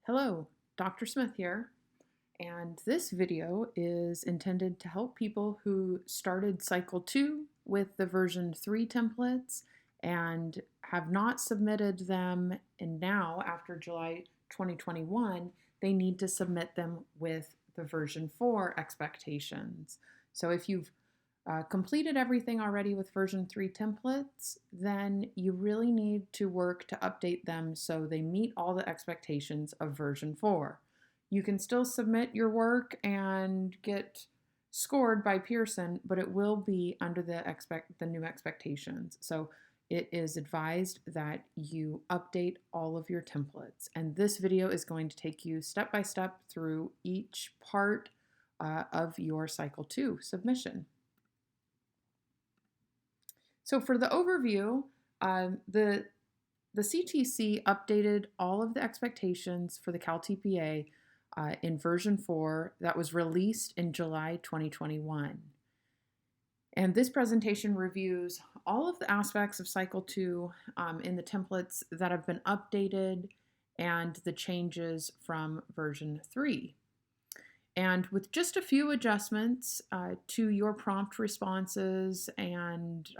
Hello, Dr. Smith here, and this video is intended to help people who started Cycle 2 with the version 3 templates and have not submitted them, and now, after July 2021, they need to submit them with the version 4 expectations. So if you've completed everything already with version 3 templates, then you really need to work to update them so they meet all the expectations of version 4. You can still submit your work and get scored by Pearson, but it will be under the new expectations. So it is advised that you update all of your templates. And this video is going to take you step by step through each part of your Cycle 2 submission. So for the overview, the CTC updated all of the expectations for the CalTPA in version 4 that was released in July 2021. And this presentation reviews all of the aspects of Cycle 2 in the templates that have been updated and the changes from version 3. And with just a few adjustments to your prompt responses and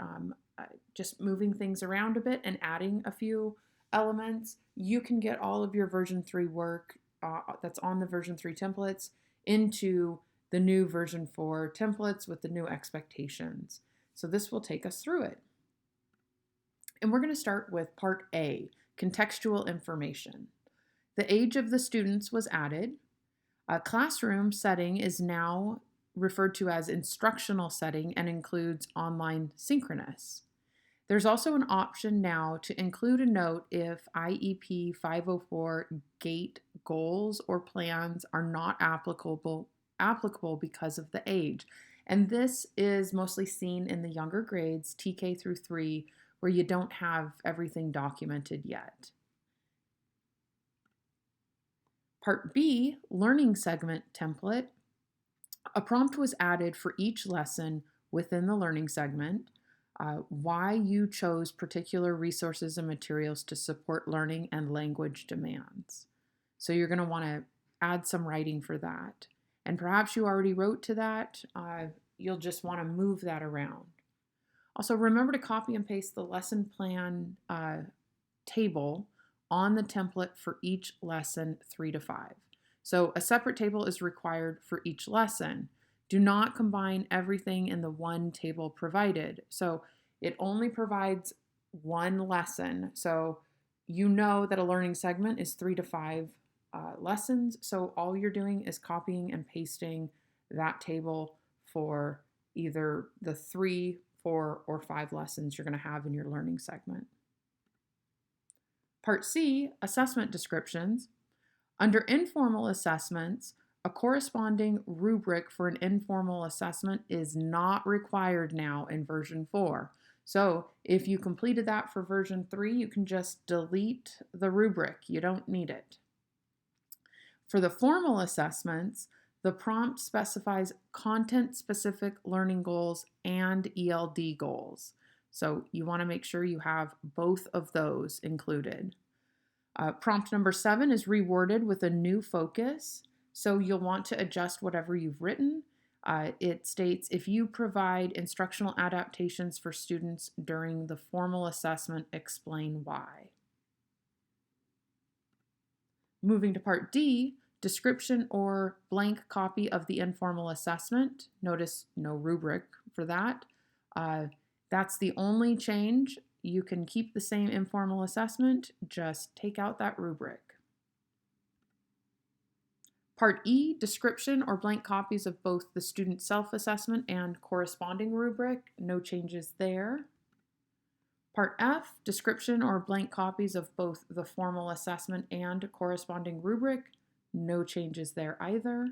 just moving things around a bit and adding a few elements, you can get all of your version 3 work that's on the version 3 templates into the new version 4 templates with the new expectations. So this will take us through it. And we're going to start with Part A, contextual information. The age of the students was added. A classroom setting is now referred to as instructional setting and includes online synchronous. There's also an option now to include a note if IEP 504 GATE goals or plans are not applicable because of the age. And this is mostly seen in the younger grades, TK through 3, where you don't have everything documented yet. Part B, learning segment template. A prompt was added for each lesson within the learning segment, why you chose particular resources and materials to support learning and language demands. So you're going to want to add some writing for that. And perhaps you already wrote to that. You'll just want to move that around. Also, remember to copy and paste the lesson plan table on the template for each lesson 3 to 5. So a separate table is required for each lesson. Do not combine everything in the one table provided. So it only provides one lesson. So you know that a learning segment is 3 to 5 lessons. So all you're doing is copying and pasting that table for either the 3, 4, or 5 lessons you're going to have in your learning segment. Part C, assessment descriptions. Under informal assessments, a corresponding rubric for an informal assessment is not required now in version 4. So if you completed that for version 3, you can just delete the rubric. You don't need it. For the formal assessments, the prompt specifies content-specific learning goals and ELD goals. So you want to make sure you have both of those included. Prompt number 7 is reworded with a new focus. So you'll want to adjust whatever you've written. It states, if you provide instructional adaptations for students during the formal assessment, explain why. Moving to Part D, description or blank copy of the informal assessment. Notice no rubric for that. That's the only change. You can keep the same informal assessment, just take out that rubric. Part E, description or blank copies of both the student self-assessment and corresponding rubric, no changes there. Part F, description or blank copies of both the formal assessment and corresponding rubric, no changes there either.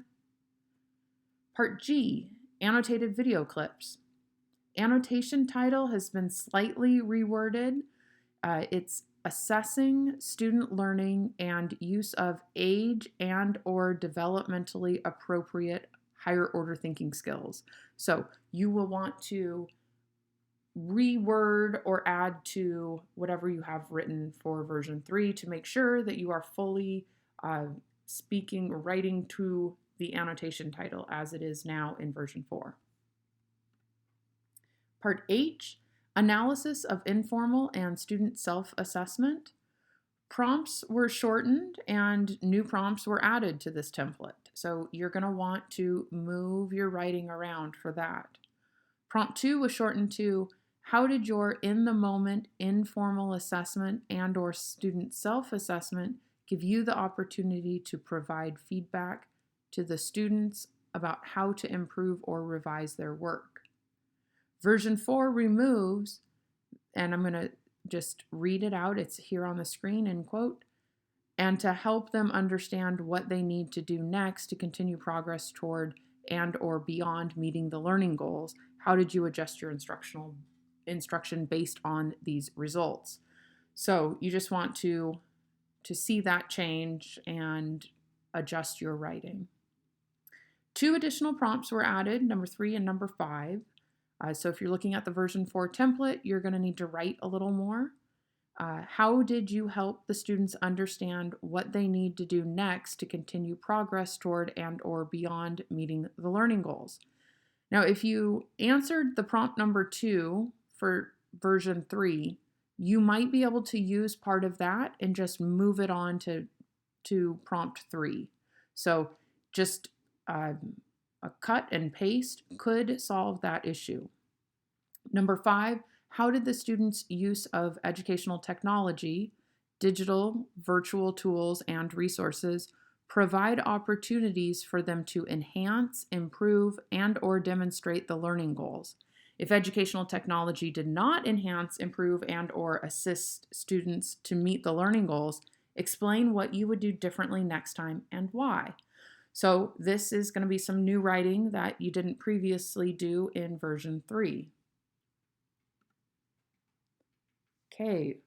Part G, annotated video clips. Annotation title has been slightly reworded. It's assessing student learning and use of age and or developmentally appropriate higher order thinking skills. So you will want to reword or add to whatever you have written for version 3 to make sure that you are fully uh, speaking or writing to the annotation title as it is now in version 4. Part H, analysis of informal and student self-assessment. Prompts were shortened and new prompts were added to this template. So you're going to want to move your writing around for that. Prompt 2 was shortened to, how did your in-the-moment informal assessment and or student self-assessment give you the opportunity to provide feedback to the students about how to improve or revise their work? Version 4 removes, and I'm going to just read it out, it's here on the screen in quote, and to help them understand what they need to do next to continue progress toward and or beyond meeting the learning goals. How did you adjust your instruction based on these results? So you just want to see that change and adjust your writing. 2 additional prompts were added, number 3 and number 5. So if you're looking at the version 4 template, you're going to need to write a little more. How did you help the students understand what they need to do next to continue progress toward and or beyond meeting the learning goals? Now, if you answered the prompt number 2 for version 3, you might be able to use part of that and just move it on to prompt 3. So just a cut and paste could solve that issue. Number 5, how did the students' use of educational technology, digital, virtual tools, and resources provide opportunities for them to enhance, improve, and or demonstrate the learning goals? If educational technology did not enhance, improve, and or assist students to meet the learning goals, explain what you would do differently next time and why. So this is going to be some new writing that you didn't previously do in version 3. Okay,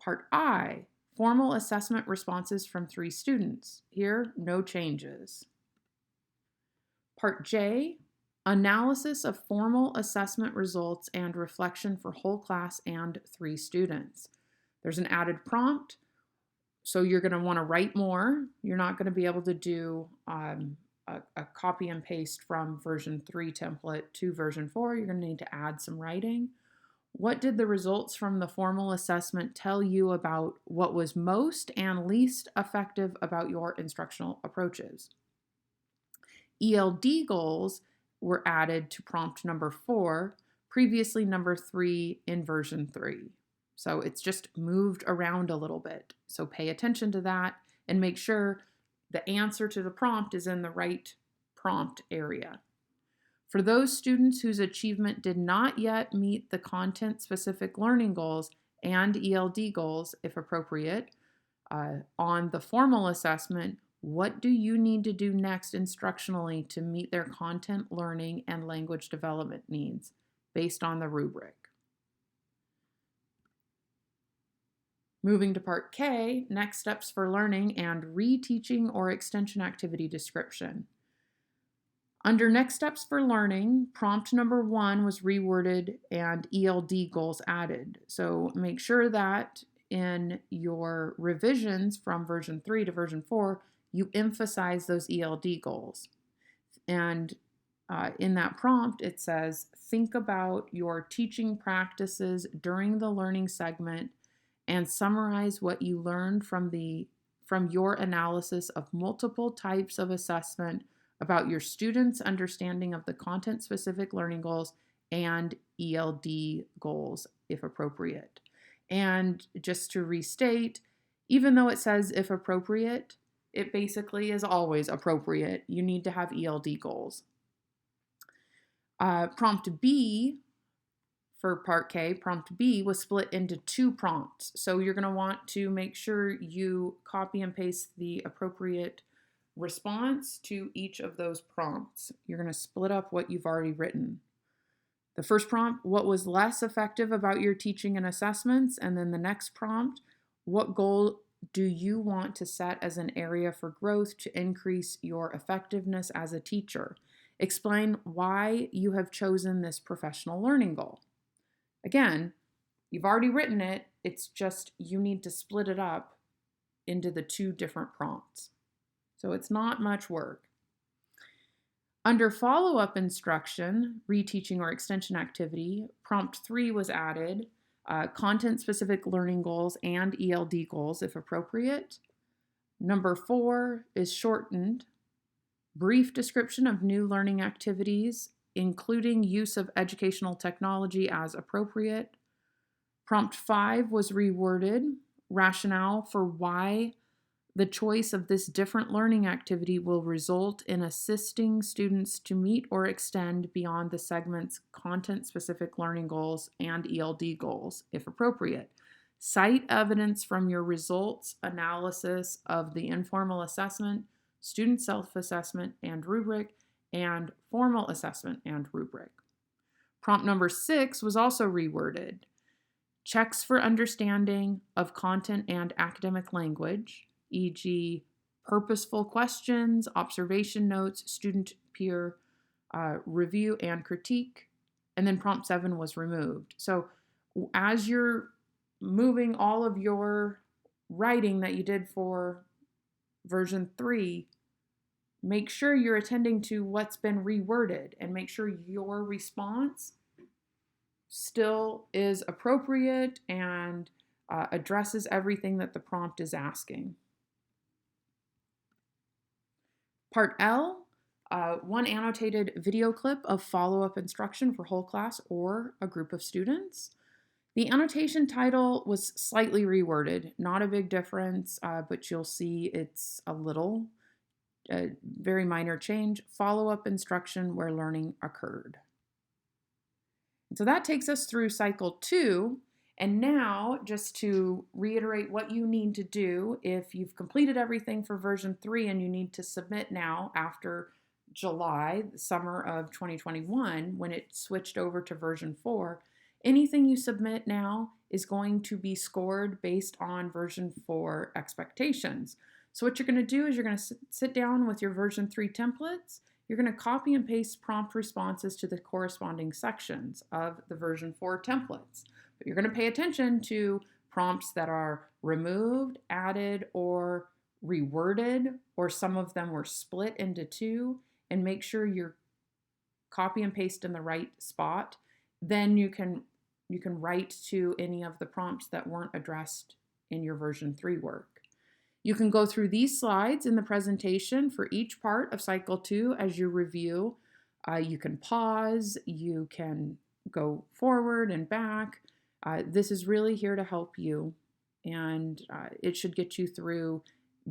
part I, formal assessment responses from 3 students. Here, no changes. Part J, analysis of formal assessment results and reflection for whole class and 3 students. There's an added prompt, so you're going to want to write more. You're not going to be able to do a copy and paste from version 3 template to version 4. You're going to need to add some writing. What did the results from the formal assessment tell you about what was most and least effective about your instructional approaches? ELD goals were added to prompt number 4, previously number 3 in version 3. So it's just moved around a little bit. So pay attention to that and make sure the answer to the prompt is in the right prompt area. For those students whose achievement did not yet meet the content-specific learning goals and ELD goals, if appropriate, on the formal assessment, what do you need to do next instructionally to meet their content learning and language development needs based on the rubric? Moving to part K, next steps for learning and reteaching or extension activity description. Under next steps for learning, prompt number 1 was reworded and ELD goals added. So make sure that in your revisions from version 3 to version 4, you emphasize those ELD goals. And in that prompt, it says, think about your teaching practices during the learning segment and summarize what you learned from your analysis of multiple types of assessment about your students' understanding of the content-specific learning goals and ELD goals, if appropriate. And just to restate, even though it says if appropriate, it basically is always appropriate. You need to have ELD goals. Prompt B for part K, prompt B was split into 2 prompts. So you're going to want to make sure you copy and paste the appropriate response to each of those prompts. You're going to split up what you've already written. The first prompt, what was less effective about your teaching and assessments? And then the next prompt, what goal do you want to set as an area for growth to increase your effectiveness as a teacher? Explain why you have chosen this professional learning goal. Again, you've already written it. It's just you need to split it up into the 2 different prompts. So it's not much work. Under follow-up instruction, reteaching or extension activity, prompt 3 was added, content-specific learning goals and ELD goals if appropriate. Number 4 is shortened, brief description of new learning activities, including use of educational technology as appropriate. Prompt 5 was reworded, rationale for why the choice of this different learning activity will result in assisting students to meet or extend beyond the segment's content-specific learning goals and ELD goals, if appropriate. Cite evidence from your results analysis of the informal assessment, student self-assessment and rubric, and formal assessment and rubric. Prompt number 6 was also reworded. Checks for understanding of content and academic language, e.g., purposeful questions, observation notes, student peer review and critique, and then prompt 7 was removed. So as you're moving all of your writing that you did for version 3, make sure you're attending to what's been reworded and make sure your response still is appropriate and addresses everything that the prompt is asking. Part L, one annotated video clip of follow-up instruction for whole class or a group of students. The annotation title was slightly reworded, not a big difference, but you'll see it's a very minor change, follow-up instruction where learning occurred. And so that takes us through cycle 2. And now, just to reiterate what you need to do if you've completed everything for version 3 and you need to submit now after July, the summer of 2021, when it switched over to version 4, anything you submit now is going to be scored based on version 4 expectations. So what you're going to do is you're going to sit down with your version 3 templates. You're going to copy and paste prompt responses to the corresponding sections of the version 4 templates. But you're going to pay attention to prompts that are removed, added, or reworded, or some of them were split into 2, and make sure you're copy and paste in the right spot. Then you can write to any of the prompts that weren't addressed in your version 3 work. You can go through these slides in the presentation for each part of cycle 2 as you review. You can pause, you can go forward and back. This is really here to help you, and it should get you through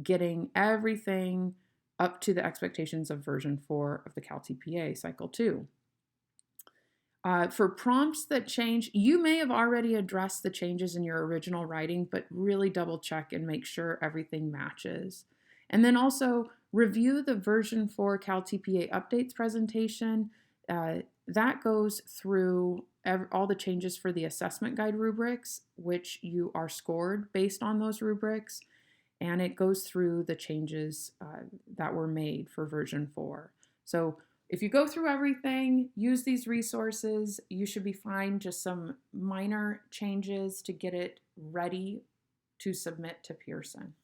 getting everything up to the expectations of version 4 of the CalTPA Cycle 2. For prompts that change, you may have already addressed the changes in your original writing, but really double check and make sure everything matches. And then also review the version 4 CalTPA updates presentation. That goes through all the changes for the assessment guide rubrics, which you are scored based on those rubrics, and it goes through the changes that were made for version 4. So if you go through everything, use these resources, you should be fine. Just some minor changes to get it ready to submit to Pearson.